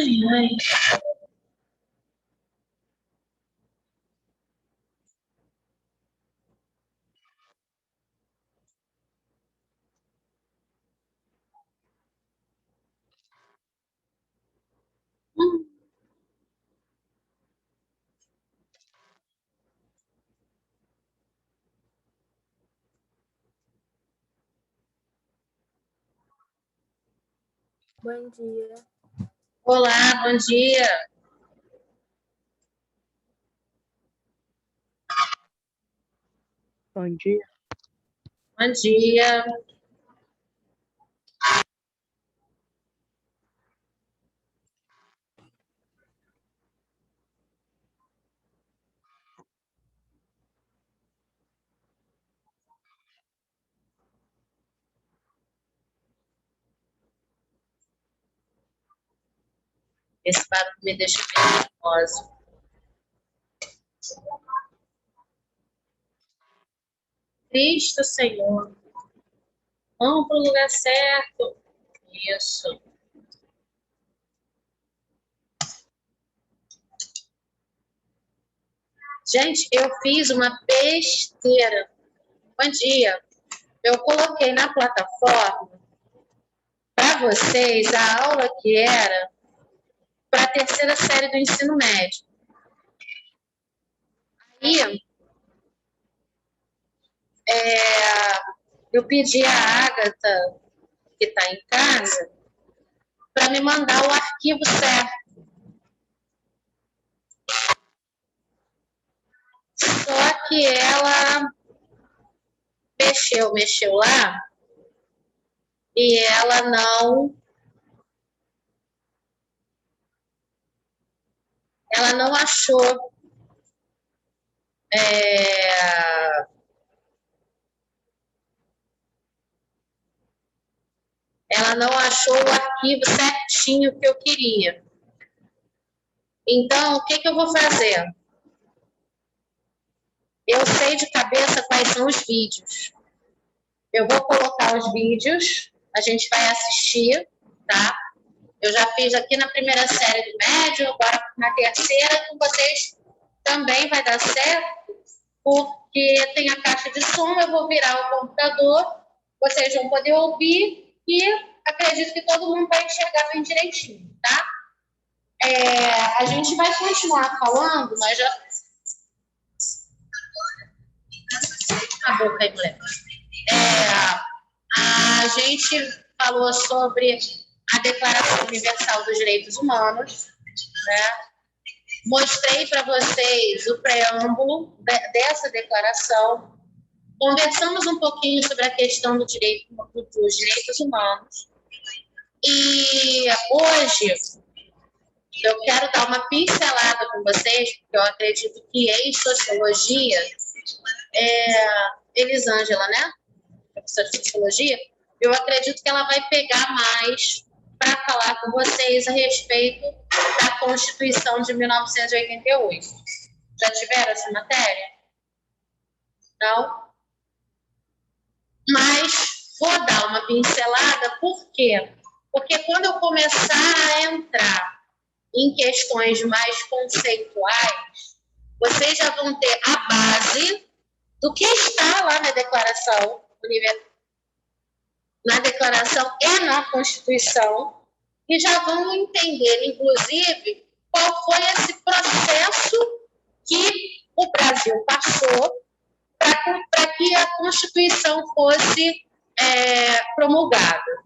ai. Bom dia. Olá, bom dia. Bom dia. Bom dia. Esse barulho me deixa bem nervosa. Cristo Senhor. Vamos para o lugar certo. Isso. Gente, eu fiz uma besteira. Bom dia. Eu coloquei na plataforma para vocês a aula que era para a terceira série do ensino médio. Aí, eu pedi a Agatha, que está em casa, para me mandar o arquivo certo. Só que ela mexeu lá e ela não achou ela não achou o arquivo certinho que eu queria. Então, o que eu vou fazer? Eu sei de cabeça quais são os vídeos. Eu vou colocar os vídeos, a gente vai assistir, tá? Eu já fiz aqui na primeira série do médio, agora na terceira, com vocês também vai dar certo, porque tem a caixa de som, eu vou virar o computador, vocês vão poder ouvir e acredito que todo mundo vai enxergar bem direitinho, tá? A gente vai continuar falando, nós já... A boca aí, moleque. A gente falou sobre a Declaração Universal dos Direitos Humanos, né? Mostrei para vocês o preâmbulo dessa declaração, conversamos um pouquinho sobre a questão dos direitos humanos, e hoje eu quero dar uma pincelada com vocês, porque eu acredito que em sociologia, Elisângela, né? Professora de sociologia, eu acredito que ela vai pegar mais para falar com vocês a respeito da Constituição de 1988. Já tiveram essa matéria? Não? Mas vou dar uma pincelada, por quê? Porque quando eu começar a entrar em questões mais conceituais, vocês já vão ter a base do que está lá na Declaração Universal, na Declaração e na Constituição, e já vão entender, inclusive, qual foi esse processo que o Brasil passou para que a Constituição fosse promulgada.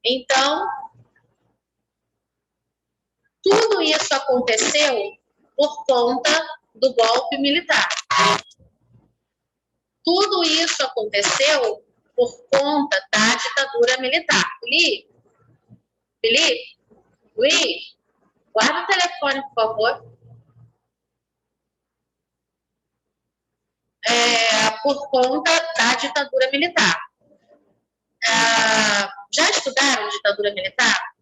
Então, tudo isso aconteceu por conta do golpe militar. Tudo isso aconteceu por conta da ditadura militar. Felipe, Luiz, guarda o telefone, por favor. Por conta da ditadura militar. Já estudaram ditadura militar?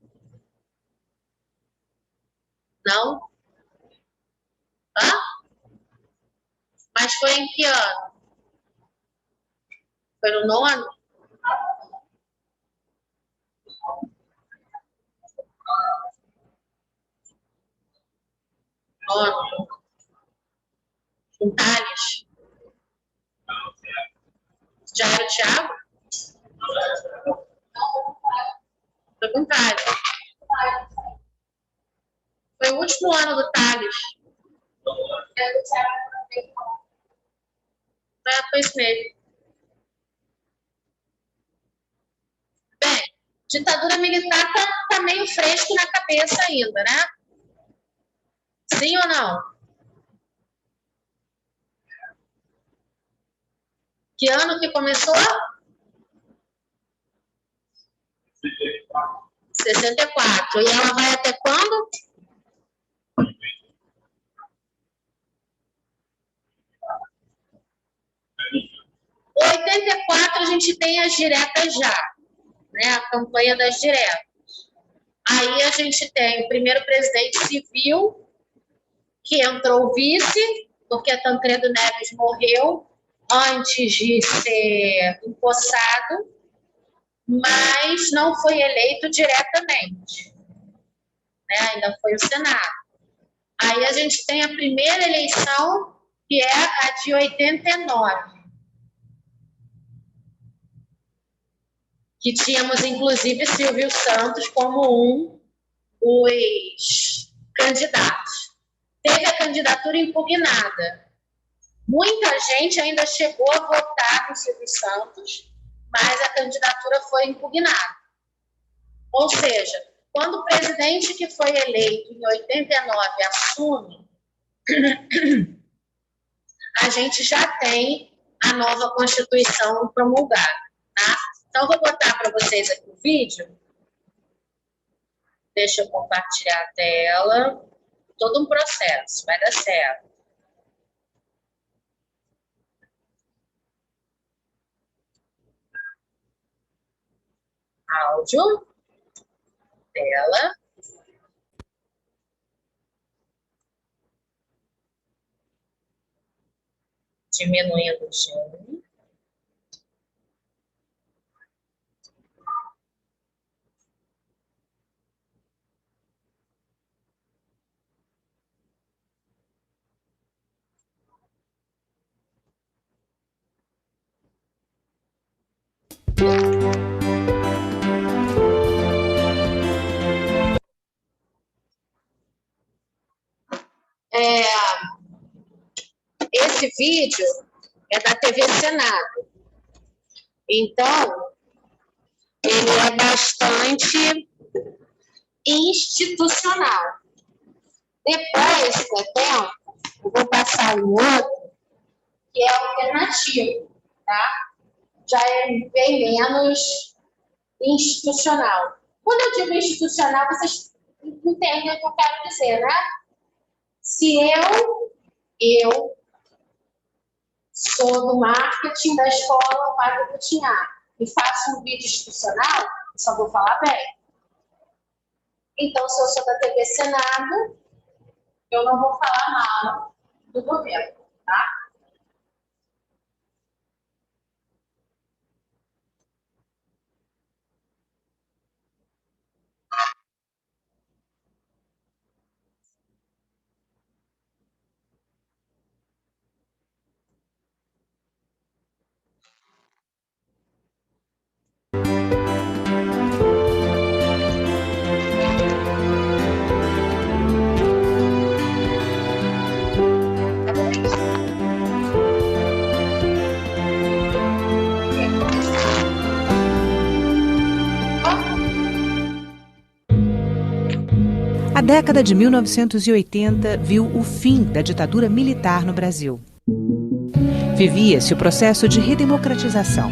Não? Hã? Mas foi em que ano? Foi no 9º? ONU, com Tales. Já era o Thiago? Foi com Tales. Foi o último ano do Tales. Foi isso mesmo. Bem, ditadura militar tá meio fresco na cabeça ainda, né? Sim ou não? Que ano que começou? 64. E ela vai até quando? Em 84 a gente tem as diretas já, né? A campanha das diretas. Aí a gente tem o primeiro presidente civil, que entrou o vice, porque Tancredo Neves morreu antes de ser empossado, mas não foi eleito diretamente, né? Ainda foi o Senado. Aí a gente tem a primeira eleição, que é a de 89, que tínhamos, inclusive, Silvio Santos como dos candidatos. Teve a candidatura impugnada. Muita gente ainda chegou a votar no Silvio Santos, mas a candidatura foi impugnada. Ou seja, quando o presidente que foi eleito em 89 assume, a gente já tem a nova Constituição promulgada, tá? Então, eu vou botar para vocês aqui o vídeo. Deixa eu compartilhar a tela. Todo um processo, vai dar certo. Áudio, tela. Diminuindo o zoom. Esse vídeo é da TV Senado. Então, ele é bastante institucional. Depois, com o tempo, eu vou passar um outro que é alternativo, tá? Já é bem menos institucional. Quando eu digo institucional, vocês entendem o que eu quero dizer, né? Se eu sou do marketing da escola Padre Coutinho e faço um vídeo institucional, eu só vou falar bem. Então, se eu sou da TV Senado, eu não vou falar mal do governo, tá? A década de 1980 viu o fim da ditadura militar no Brasil. Vivia-se o processo de redemocratização.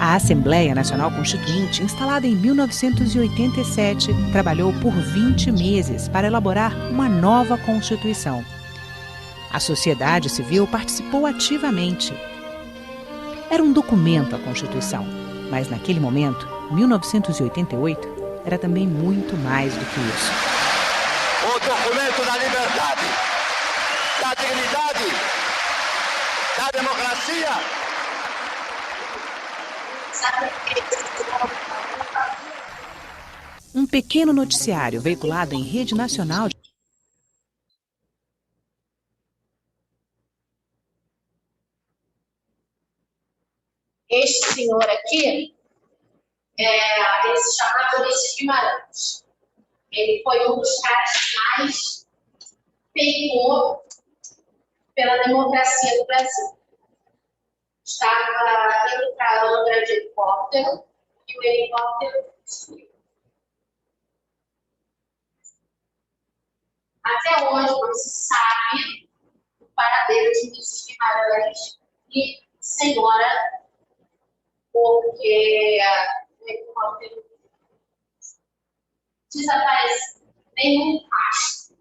A Assembleia Nacional Constituinte, instalada em 1987, trabalhou por 20 meses para elaborar uma nova Constituição. A sociedade civil participou ativamente. Era um documento a Constituição, mas naquele momento, 1988, era também muito mais do que isso. O documento da liberdade, da dignidade, da democracia. Um pequeno noticiário veiculado em rede nacional Este senhor aqui, ele se chamava Ulisses Guimarães. Ele foi um dos caras que mais peicou pela democracia do Brasil. Estava indo para Angra de helicóptero e o helicóptero subiu. Até hoje não se sabe o paradeiro de Ulisses Guimarães e senhora, porque o helicóptero desaparece. Nenhum rastro.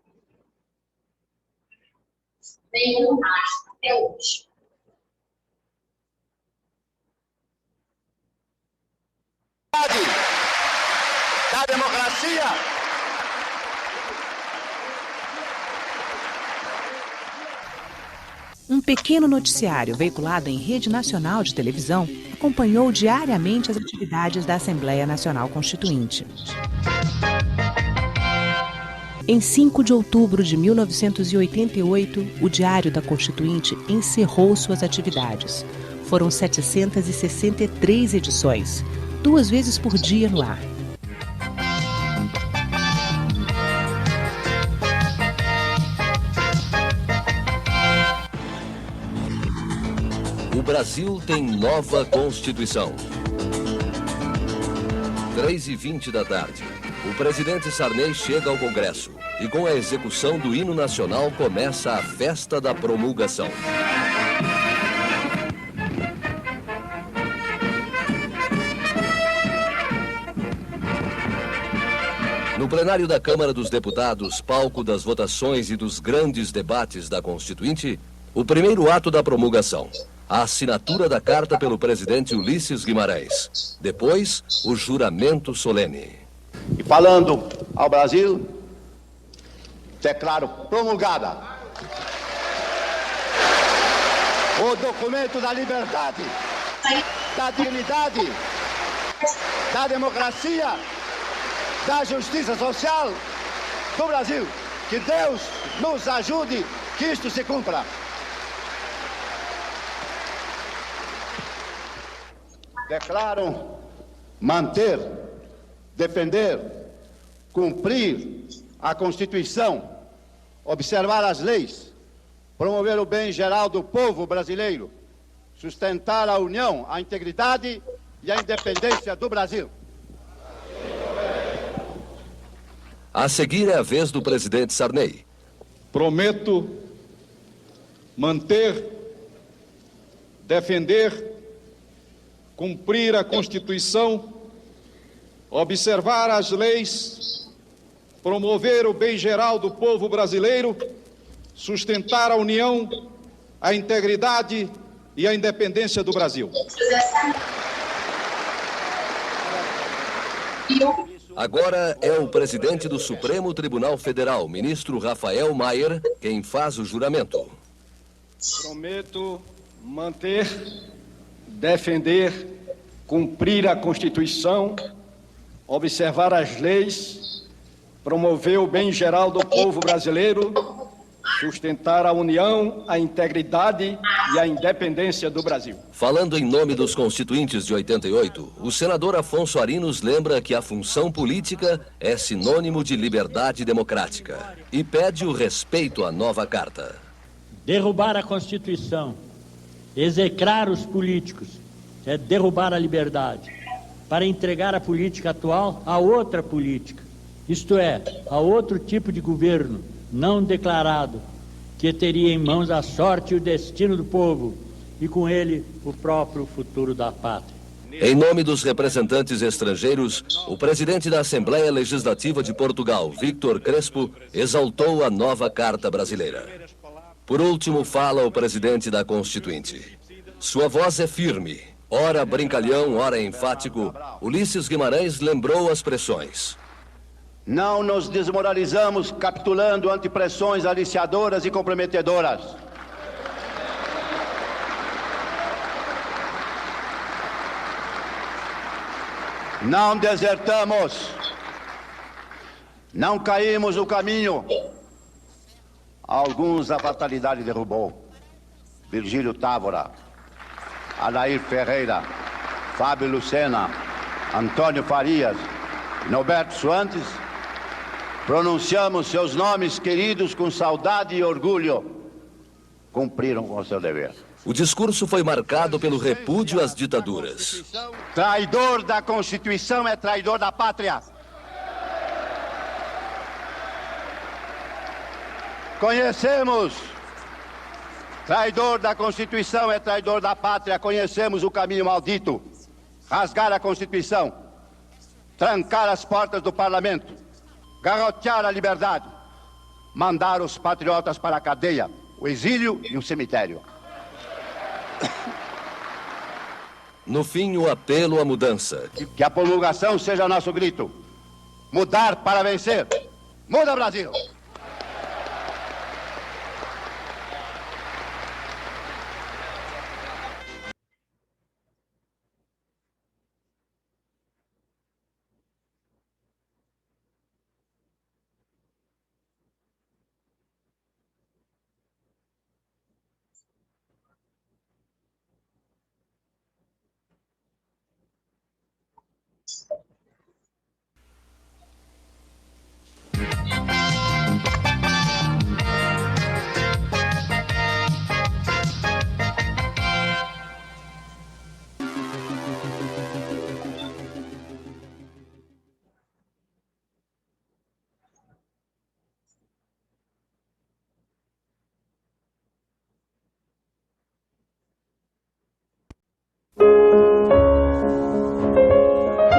Nenhum rastro até hoje. Da democracia. Um pequeno noticiário veiculado em rede nacional de televisão acompanhou diariamente as atividades da Assembleia Nacional Constituinte. Em 5 de outubro de 1988, o Diário da Constituinte encerrou suas atividades. Foram 763 edições, 2 vezes por dia no ar. O Brasil tem nova Constituição. 3h20 da tarde. O presidente Sarney chega ao Congresso e, com a execução do hino nacional, começa a festa da promulgação. No plenário da Câmara dos Deputados, palco das votações e dos grandes debates da Constituinte, o primeiro ato da promulgação. A assinatura da carta pelo presidente Ulisses Guimarães. Depois, o juramento solene. E falando ao Brasil, declaro promulgada o documento da liberdade, da dignidade, da democracia, da justiça social do Brasil. Que Deus nos ajude que isto se cumpra. Declaro manter, defender, cumprir a Constituição, observar as leis, promover o bem geral do povo brasileiro, sustentar a união, a integridade e a independência do Brasil. A seguir é a vez do presidente Sarney. Prometo manter, defender, cumprir a Constituição, observar as leis, promover o bem geral do povo brasileiro, sustentar a união, a integridade e a independência do Brasil. Agora é o presidente do Supremo Tribunal Federal, ministro Rafael Maier, quem faz o juramento. Prometo manter, defender, cumprir a Constituição, observar as leis, promover o bem geral do povo brasileiro, sustentar a união, a integridade e a independência do Brasil. Falando em nome dos constituintes de 88, o senador Afonso Arinos lembra que a função política é sinônimo de liberdade democrática e pede o respeito à nova carta. Derrubar a Constituição, execrar os políticos, é derrubar a liberdade, para entregar a política atual a outra política, isto é, a outro tipo de governo não declarado, que teria em mãos a sorte e o destino do povo, e com ele o próprio futuro da pátria. Em nome dos representantes estrangeiros, o presidente da Assembleia Legislativa de Portugal, Vítor Crespo, exaltou a nova Carta Brasileira. Por último, fala o presidente da Constituinte. Sua voz é firme, ora brincalhão, ora enfático. Ulisses Guimarães lembrou as pressões. Não nos desmoralizamos capitulando ante pressões aliciadoras e comprometedoras. Não desertamos, não caímos no caminho. Alguns a fatalidade derrubou. Virgílio Távora, Adair Ferreira, Fábio Lucena, Antônio Farias e Norberto Suantes, pronunciamos seus nomes queridos com saudade e orgulho. Cumpriram com o seu dever. O discurso foi marcado pelo repúdio às ditaduras. Traidor da Constituição é traidor da pátria. Conhecemos. Traidor da Constituição é traidor da pátria. Conhecemos o caminho maldito. Rasgar a Constituição. Trancar as portas do Parlamento. Garrotear a liberdade. Mandar os patriotas para a cadeia, o exílio e o cemitério. No fim, o apelo à mudança. Que a promulgação seja nosso grito. Mudar para vencer. Muda, Brasil!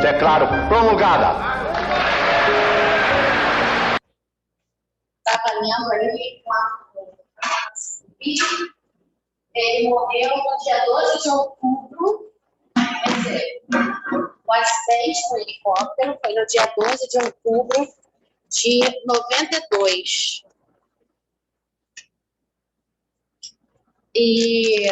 Declaro promulgada. Estava lendo aí ele morreu no dia 12 de outubro. Quer dizer, o acidente com o helicóptero foi no dia 12 de outubro de 92. E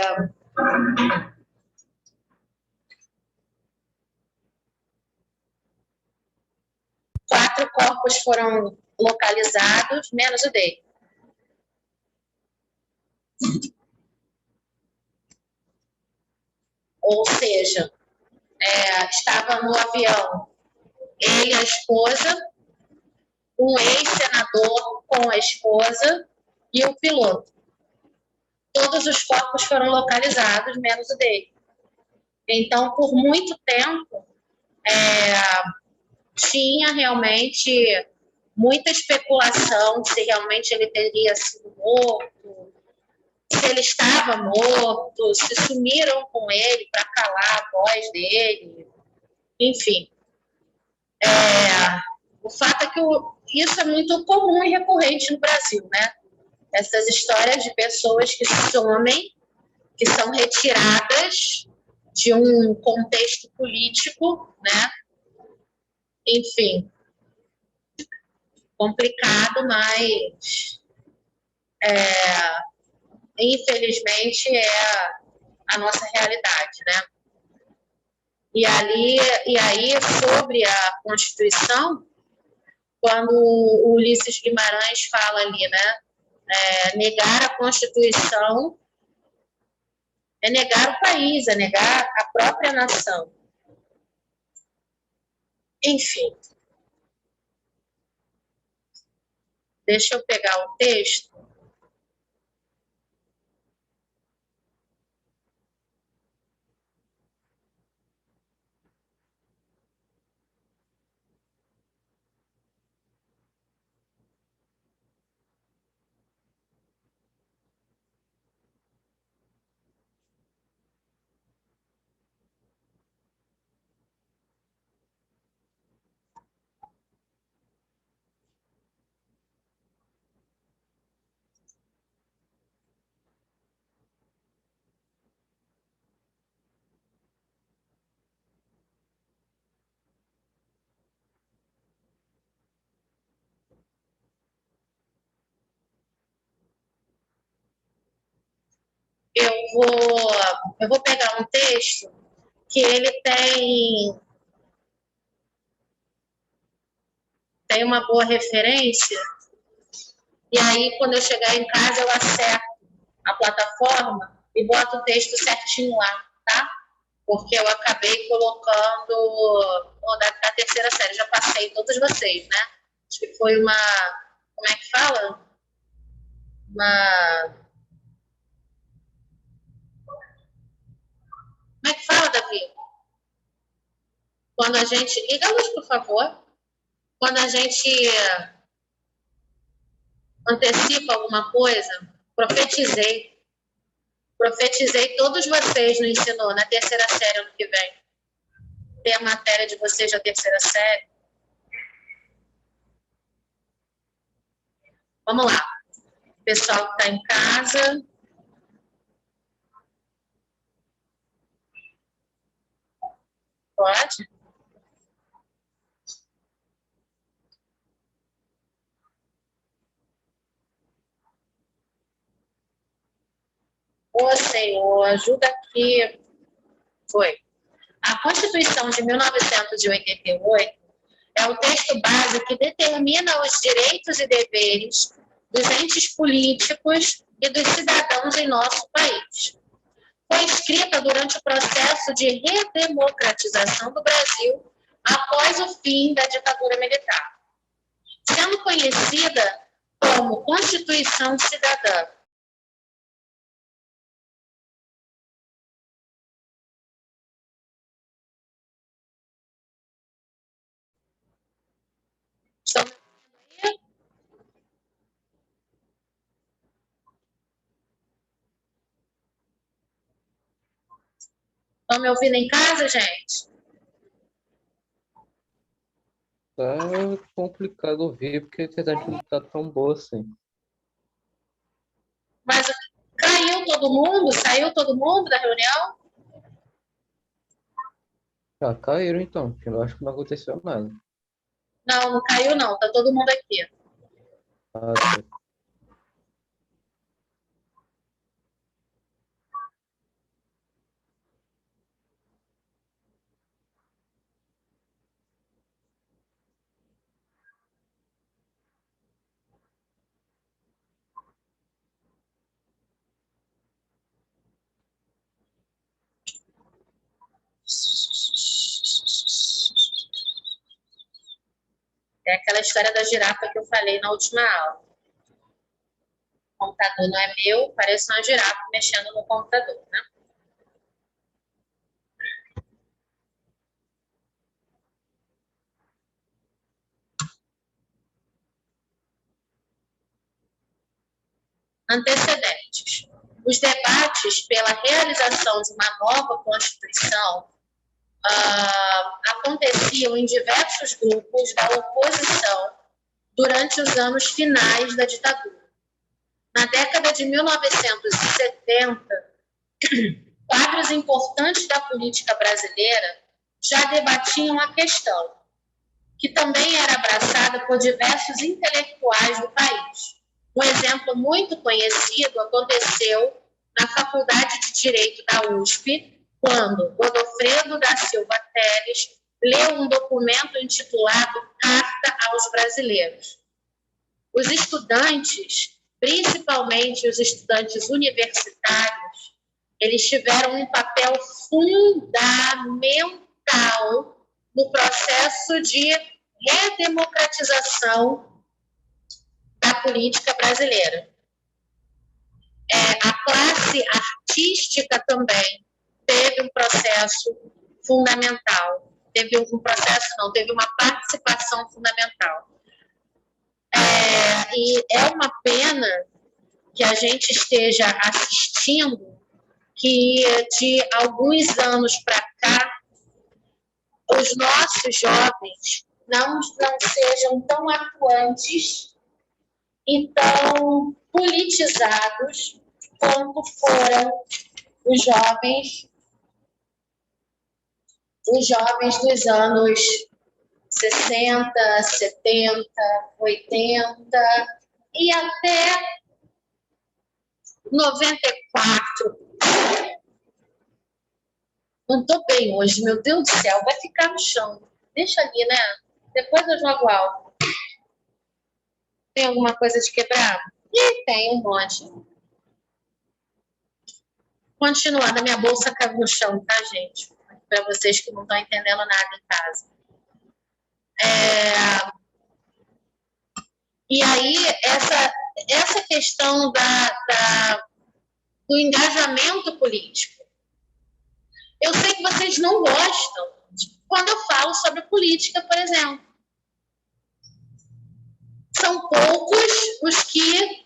4 corpos foram localizados, menos o dele. Ou seja, estava no avião ele e a esposa, um ex-senador com a esposa e o piloto. Todos os corpos foram localizados, menos o dele. Então, por muito tempo, tinha realmente muita especulação se realmente ele teria sido morto, se ele estava morto, se sumiram com ele para calar a voz dele, enfim. O fato é que isso é muito comum e recorrente no Brasil, né? Essas histórias de pessoas que somem, que são retiradas de um contexto político, né? Enfim, complicado, mas infelizmente é a nossa realidade, né? E aí, sobre a Constituição, quando o Ulisses Guimarães fala ali, né? Negar a Constituição é negar o país, é negar a própria nação. Enfim. Deixa eu pegar o texto. Eu vou pegar um texto que ele tem uma boa referência, e aí, quando eu chegar em casa, eu acerto a plataforma e boto o texto certinho lá, tá? porque eu acabei colocando o da terceira série, já passei todos vocês, né? Acho que foi uma, como é que fala? Como é que fala, Davi? Quando a gente, liga a luz, por favor. Quando a gente antecipa alguma coisa, profetizei todos vocês no ensino, na terceira série ano que vem. Tem a matéria de vocês da terceira série. Vamos lá. O pessoal que está em casa. Pode? Ô, Senhor, ajuda aqui. Foi. A Constituição de 1988 é o texto base que determina os direitos e deveres dos entes políticos e dos cidadãos em nosso país. Foi escrita durante o processo de redemocratização do Brasil após o fim da ditadura militar, sendo conhecida como Constituição Cidadã. Estão me ouvindo aí? Estão me ouvindo em casa, gente? Tá complicado ouvir, porque a internet não tá tão boa assim. Mas caiu todo mundo? Saiu todo mundo da reunião? Já caíram então, porque eu acho que não aconteceu nada. Não, não caiu não. Tá todo mundo aqui. Ah, tá. É aquela história da girafa que eu falei na última aula. O computador não é meu, parece uma girafa mexendo no computador, né? Antecedentes. Os debates pela realização de uma nova Constituição aconteciam em diversos grupos da oposição durante os anos finais da ditadura. Na década de 1970, quadros importantes da política brasileira já debatiam a questão, que também era abraçada por diversos intelectuais do país. Um exemplo muito conhecido aconteceu na Faculdade de Direito da USP, quando Godofredo da Silva Teles leu um documento intitulado Carta aos Brasileiros. Os estudantes, principalmente os estudantes universitários, eles tiveram um papel fundamental no processo de redemocratização da política brasileira. A classe artística também teve um processo fundamental, teve uma participação fundamental. E é uma pena que a gente esteja assistindo que de alguns anos para cá os nossos jovens não sejam tão atuantes e tão politizados quanto foram os jovens dos anos 60, 70, 80 e até 94. Não estou bem hoje, meu Deus do céu, vai ficar no chão. Deixa ali, né? Depois eu jogo alto. Tem alguma coisa de quebrar? Tem um monte. Continuando, a minha bolsa caiu no chão, tá, gente? para vocês que não estão entendendo nada em casa. E aí, essa questão do engajamento político. Eu sei que vocês não gostam quando eu falo sobre política, por exemplo. São poucos os que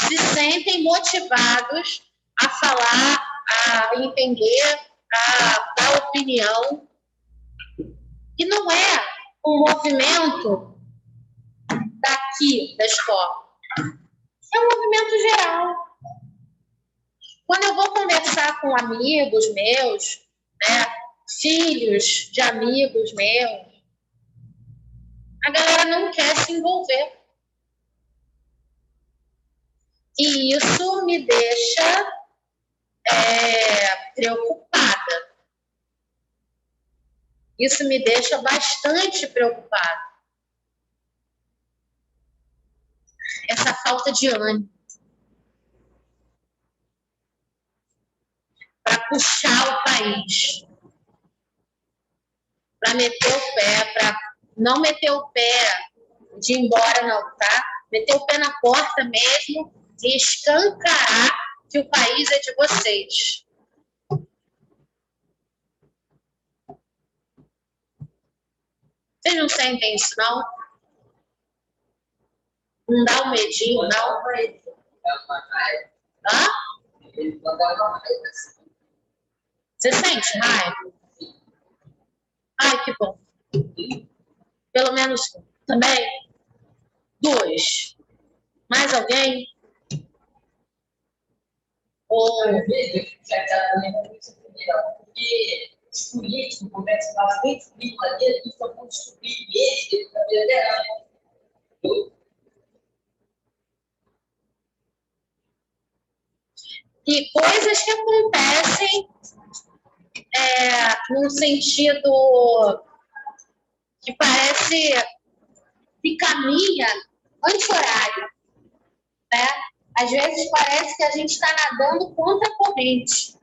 se sentem motivados a falar, a entender, a dar opinião. E não é um movimento daqui da escola. É um movimento geral. Quando eu vou conversar com amigos meus, né, filhos de amigos meus, a galera não quer se envolver. E isso me deixa preocupada. Isso me deixa bastante preocupada. Essa falta de ânimo. Para puxar o país. Para meter o pé, para não meter o pé de ir embora, não, tá? Meter o pé na porta mesmo e escancarar que o país é de vocês. Vocês não sentem isso, não? Não dá um medinho, não? Hã? Você sente raiva? Ai, que bom. Pelo menos também 2. Mais alguém? Ou... Porque os políticos conversam bastante comigo lá dentro, e só vão descobrir mesmo da liderança. E coisas que acontecem num sentido que parece que caminha anti-horário, né? Às vezes parece que a gente está nadando contra a corrente,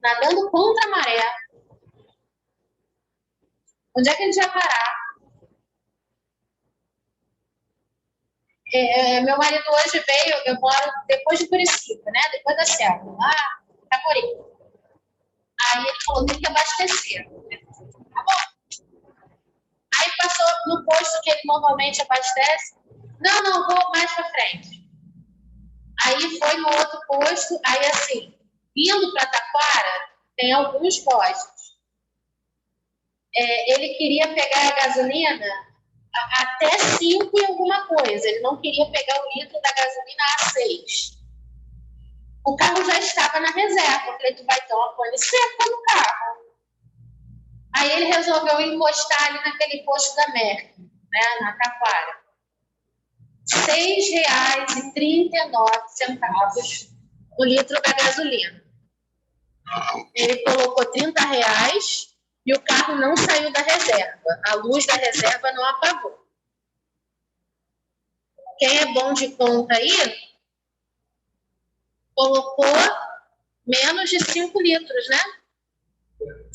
nadando contra a maré. Onde é que a gente vai parar? Meu marido hoje veio, eu moro depois de Curitiba, né? Depois da Serra, lá em Caporim. Aí ele falou, tem que abastecer. Tá bom. Aí passou no posto que ele normalmente abastece. Não, vou mais pra frente. Aí foi no outro posto, aí assim, indo para Taquara, tem alguns postos. Ele queria pegar a gasolina até 5 e alguma coisa. Ele não queria pegar o litro da gasolina a 6. O carro já estava na reserva. Eu falei, tu vai ter uma pane seca no carro. Aí ele resolveu encostar ali naquele posto da Merck, né, na Taquara. R$ 6,39 o litro da gasolina. Ele colocou R$ 30 e o carro não saiu da reserva. A luz da reserva não apagou. Quem é bom de conta aí, colocou menos de 5 litros, né? R$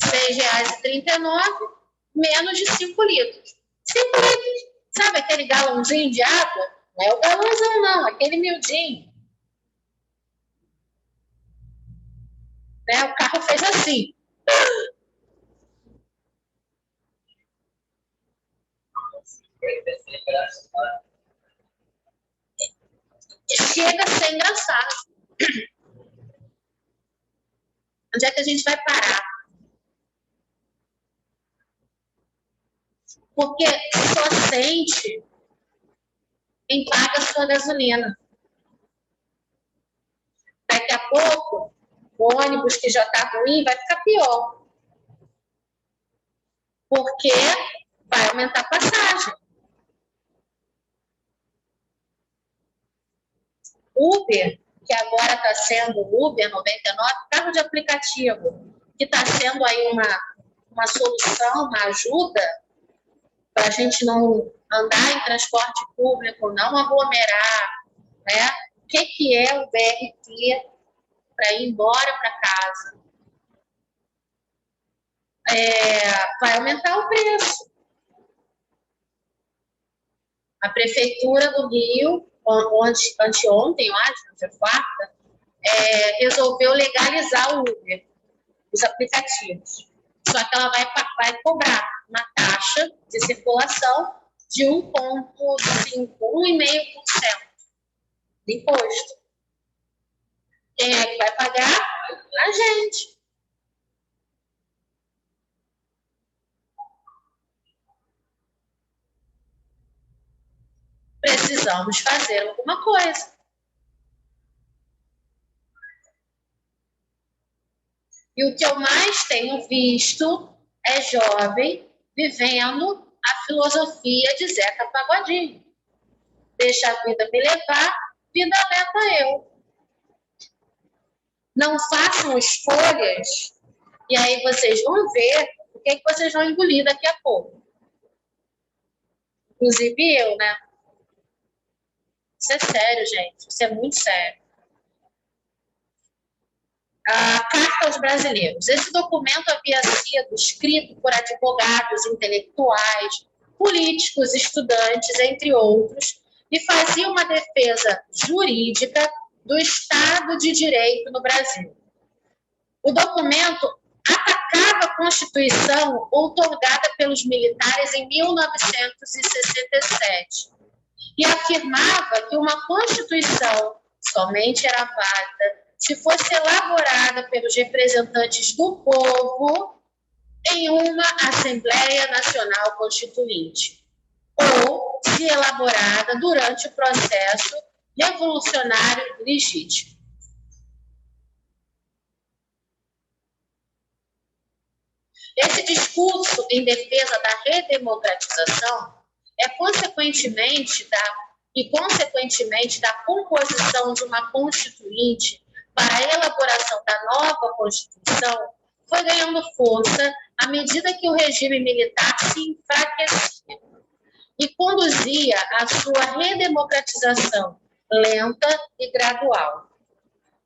6,39, menos de 5 litros. 5 litros. Sabe aquele galãozinho de água? Não é o galãozão, não. Aquele miudinho. Né? O carro fez assim. Chega a ser engraçado. Onde é que a gente vai parar? Porque só sente quem paga a sua gasolina. Daqui a pouco, o ônibus que já está ruim vai ficar pior. Porque vai aumentar a passagem. Uber, que agora está sendo Uber 99, carro de aplicativo, que está sendo aí uma solução, uma ajuda para a gente não andar em transporte público, não aglomerar, né? O que é o BRT para ir embora para casa? vai aumentar o preço. A Prefeitura do Rio, anteontem, eu acho, na quarta, resolveu legalizar o Uber, os aplicativos. Só que ela vai cobrar uma taxa de circulação de 1,5% de imposto. Quem é que vai pagar? A gente. Precisamos fazer alguma coisa. E o que eu mais tenho visto é jovem vivendo a filosofia de Zeca Pagodinho. Deixa a vida me levar, vida leva eu. Não façam escolhas, e aí vocês vão ver o que vocês vão engolir daqui a pouco. Inclusive eu, né? Isso é sério, gente. Isso é muito sério. A Carta aos Brasileiros. Esse documento havia sido escrito por advogados, intelectuais, políticos, estudantes, entre outros, e fazia uma defesa jurídica do Estado de Direito no Brasil. O documento atacava a Constituição outorgada pelos militares em 1967 e afirmava que uma Constituição somente era válida se fosse elaborada pelos representantes do povo em uma Assembleia Nacional Constituinte, ou se elaborada durante o processo revolucionário legítimo. Esse discurso em defesa da redemocratização é consequentemente da composição de uma constituinte para a elaboração da nova Constituição foi ganhando força à medida que o regime militar se enfraquecia e conduzia à sua redemocratização lenta e gradual.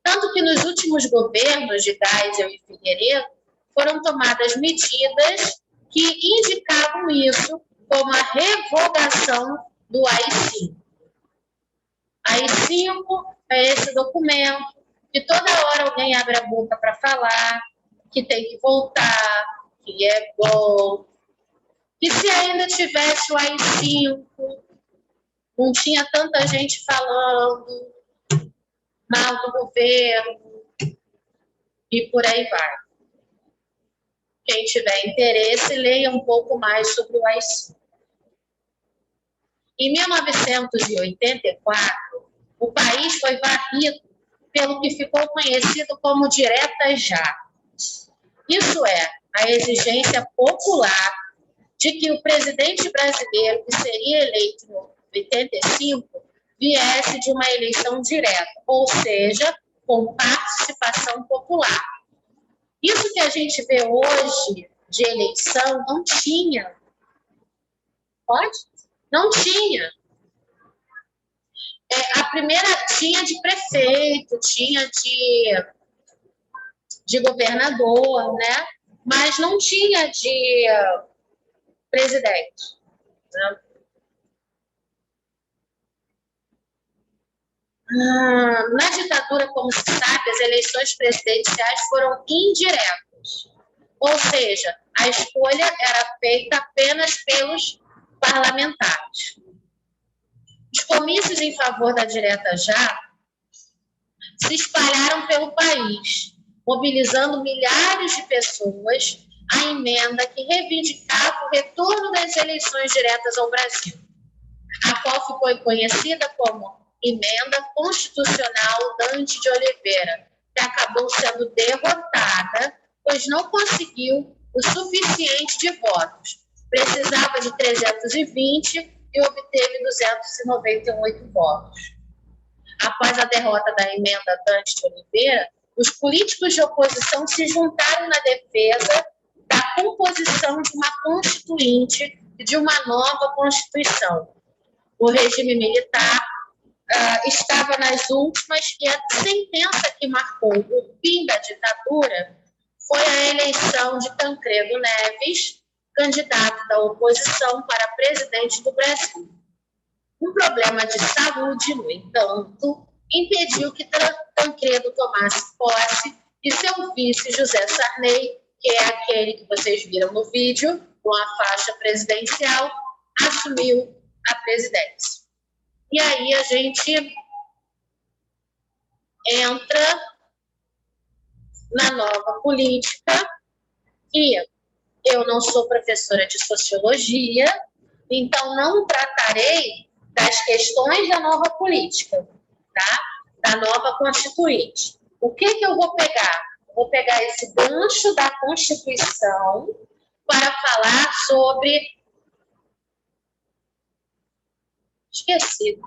Tanto que nos últimos governos de Geisel e Figueiredo foram tomadas medidas que indicavam isso como a revogação do AI-5. AI-5 é esse documento que toda hora alguém abre a boca para falar que tem que voltar, que é bom, que se ainda tivesse o AI-5, não tinha tanta gente falando mal do governo e por aí vai. Quem tiver interesse, leia um pouco mais sobre o AI-5. Em 1984, o país foi varrido pelo que ficou conhecido como direta já. Isso é, a exigência popular de que o presidente brasileiro, que seria eleito em 85, viesse de uma eleição direta, ou seja, com participação popular. Isso que a gente vê hoje de eleição não tinha. Pode? Não tinha. A primeira tinha de prefeito, tinha de governador, né? Mas não tinha de presidente. Né? Na ditadura, como se sabe, as eleições presidenciais foram indiretas. Ou seja, a escolha era feita apenas pelos parlamentares. Os comícios em favor da direta já se espalharam pelo país, mobilizando milhares de pessoas à emenda que reivindicava o retorno das eleições diretas ao Brasil, a qual ficou conhecida como Emenda Constitucional Dante de Oliveira, que acabou sendo derrotada, pois não conseguiu o suficiente de votos. Precisava de 320 e obteve 298 votos. Após a derrota da emenda Dante de Oliveira, os políticos de oposição se juntaram na defesa da composição de uma constituinte e de uma nova Constituição. O regime militar estava nas últimas e a sentença que marcou o fim da ditadura foi a eleição de Tancredo Neves, candidato da oposição para presidente do Brasil. Um problema de saúde, no entanto, impediu que Tancredo tomasse posse e seu vice, José Sarney, que é aquele que vocês viram no vídeo, com a faixa presidencial, assumiu a presidência. E aí a gente entra na nova política, e eu não sou professora de sociologia, então não tratarei das questões da nova política, tá? Da nova Constituinte. O que eu vou pegar? Vou pegar esse gancho da Constituição para falar sobre... Esqueci.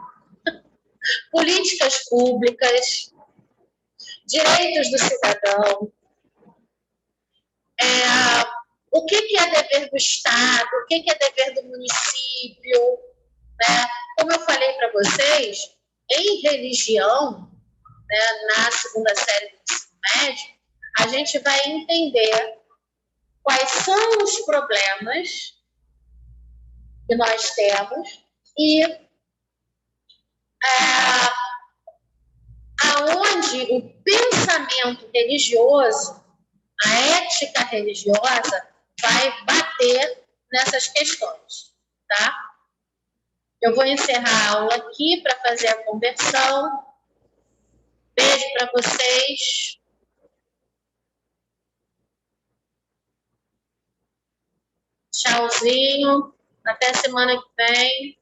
Políticas públicas, direitos do cidadão, o que é dever do Estado, o que é dever do município, né? Como eu falei para vocês, em religião, né, na segunda série do ensino médio, a gente vai entender quais são os problemas que nós temos e aonde o pensamento religioso, a ética religiosa, vai bater nessas questões, tá? Eu vou encerrar a aula aqui para fazer a conversão. Beijo para vocês. Tchauzinho. Até semana que vem.